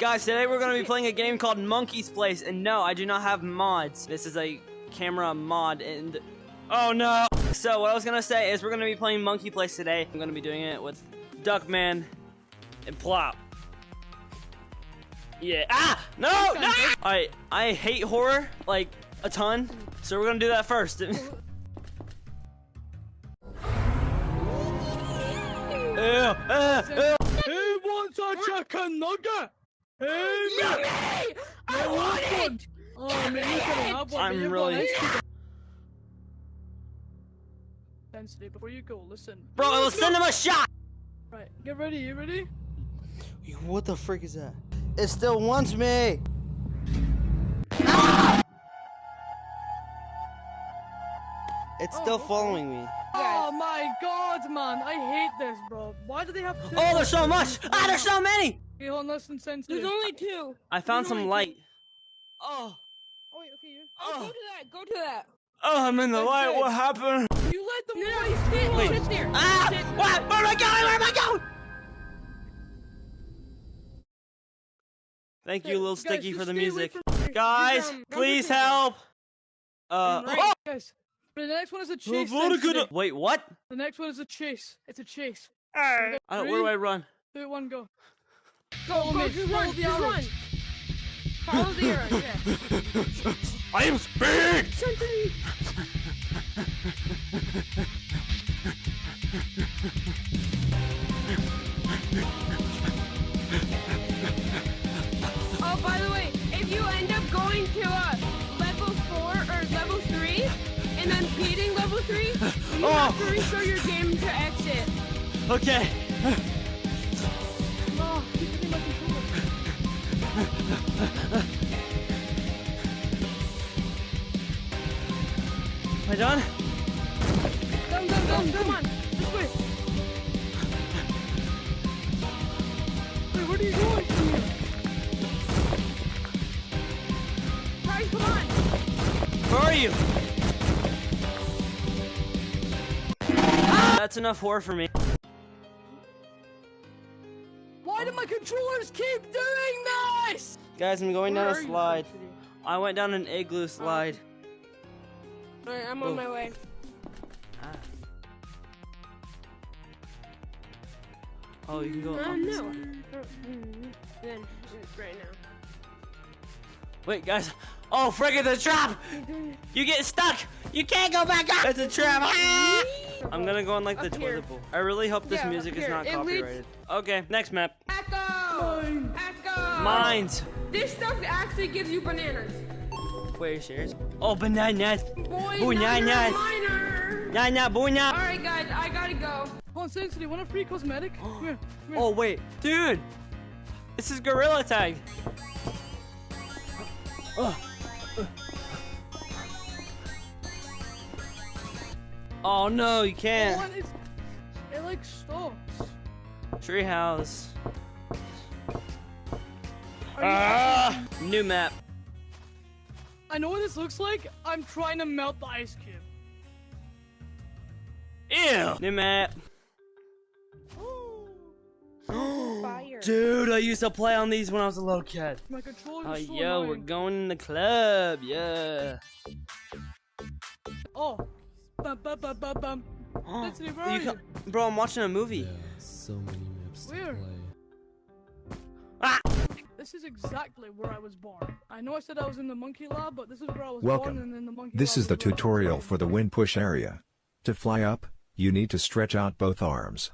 Guys, today we're going to be playing a game called Monkey's Place, and no, I do not have mods. This is a camera mod, and oh no. So what I was going to say is we're going to be playing Monkey Place today. I'm going to be doing it with Duckman and Plop. Yeah. Ah! No! No! Alright, I hate horror, like, a ton, so we're going to do that first. Ew, Who wants a chicken nugget? Yummy! I want it! Oh, man, you can have one. I'm really... Intensity, before you go, listen. Bro, let's send him a shot! Right, get ready, you ready? What the frick is that? It still wants me! It's still following me. Oh my god, man, I hate this, bro. Why do they have to? Oh, there's so much! Ah, there's so many! Okay, hold on, listen, sensitive. There's only two. I found some light. Oh, Oh, wait, okay, you. Oh, go to that. oh, I'm in the light. What happened? You let them No, waste sit, it. sit there. Ah! Sit. What? Where am I going? Where am I going? Thank you, Lil Guys, Sticky, just for the stay away music. from me. Guys, Don't please hit me. help. Right. Guys, the next one is a chase. Oh, sensitive. wait, what? The next one is a chase. It's a chase. I don't, where do I run? 2, 1, go. Go, me. just Follow run, the just arrow. run. Follow the arrow, yeah. I am speed! Sentry. Oh, by the way, if you end up going to level 4 or level 3, and then beating level 3, you have to restart your game to exit. Okay. Oh, keep hitting my controller. Am I done? Come on. This way. Wait, where are you going? Guys, come on. Where are you? That's enough horror for me. Why do my controllers keep doing this? Guys, I'm going down Where a are you, slide. Sensitive? I went down an igloo slide. Alright, I'm on my way. Ah. Oh, you can go up No. this slide. Then, right now. Wait, guys. Oh, frick, it's a trap! You get stuck! You can't go back up! It's a trap! Ah! I'm gonna go on like the Up here. toilet bowl. I really hope this Yeah, music up is here. not It leads- copyrighted. Okay, next map. Echo! Echo! Mines! This stuff actually gives you bananas. Wait, are you serious? Oh, bananas! Boy, Bananas! minor! Nana, boonya! Alright, guys, I gotta go. Hold on, Sensitive, want a free cosmetic? Come here, come here. Oh, wait. Dude! This is Gorilla Tag! Oh no, you can't. Oh, and it like stops. Treehouse. Are you- New map. I know what this looks like. I'm trying to melt the ice cube. Ew! New map. Fire. Dude, I used to play on these when I was a little kid. My controllers Oh, are so yo, we're annoying. going in the club, yeah. Oh. Bum, bum, bum, bum, bum. Sensitive, where are you? Bro, I'm watching a movie. So many maps to Where? play. Ah! This is exactly where I was born. I know I said I was in the monkey lab, but this is where I was Welcome. born and in the monkey This lab is the where I was tutorial born. for the wind push area. To fly up, you need to stretch out both arms.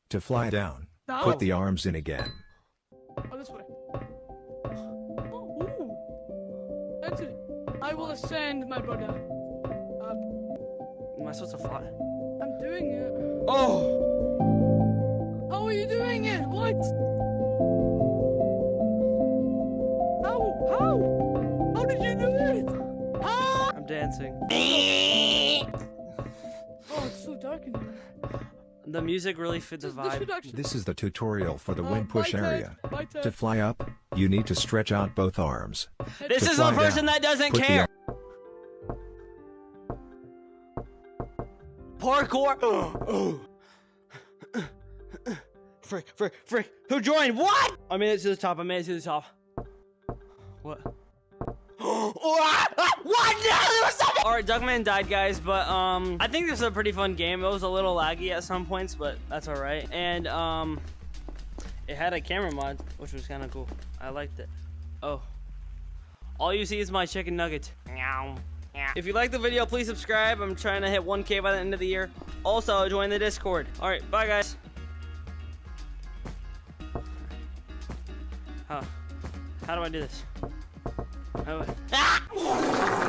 To fly down, Down? put the arms in again. Oh, this way. Oh, ooh. Sensitive. I will ascend, my brother. Am I supposed to fly? I'm doing it. Oh! How are you doing it? What? How? How did you do it? Ah! I'm dancing. Oh, it's so dark in here. The music really fit the This vibe. should actually. This is the tutorial for the wind push bye, Ted. area. Bye, Ted. To fly up, you need to stretch out both arms. This To is the fly person down, that doesn't put the care! Parkour! Frick. Who joined? What? I made it to the top. What? What? No, Alright, Duckman died, guys, but I think this is a pretty fun game. It was a little laggy at some points, but that's alright. And it had a camera mod, which was kind of cool. I liked it. Oh. All you see is my chicken nugget. Meow. If you like the video, please subscribe. I'm trying to hit 1K by the end of the year. Also, join the Discord. Alright, bye guys. How do I do this? Oh. Ah!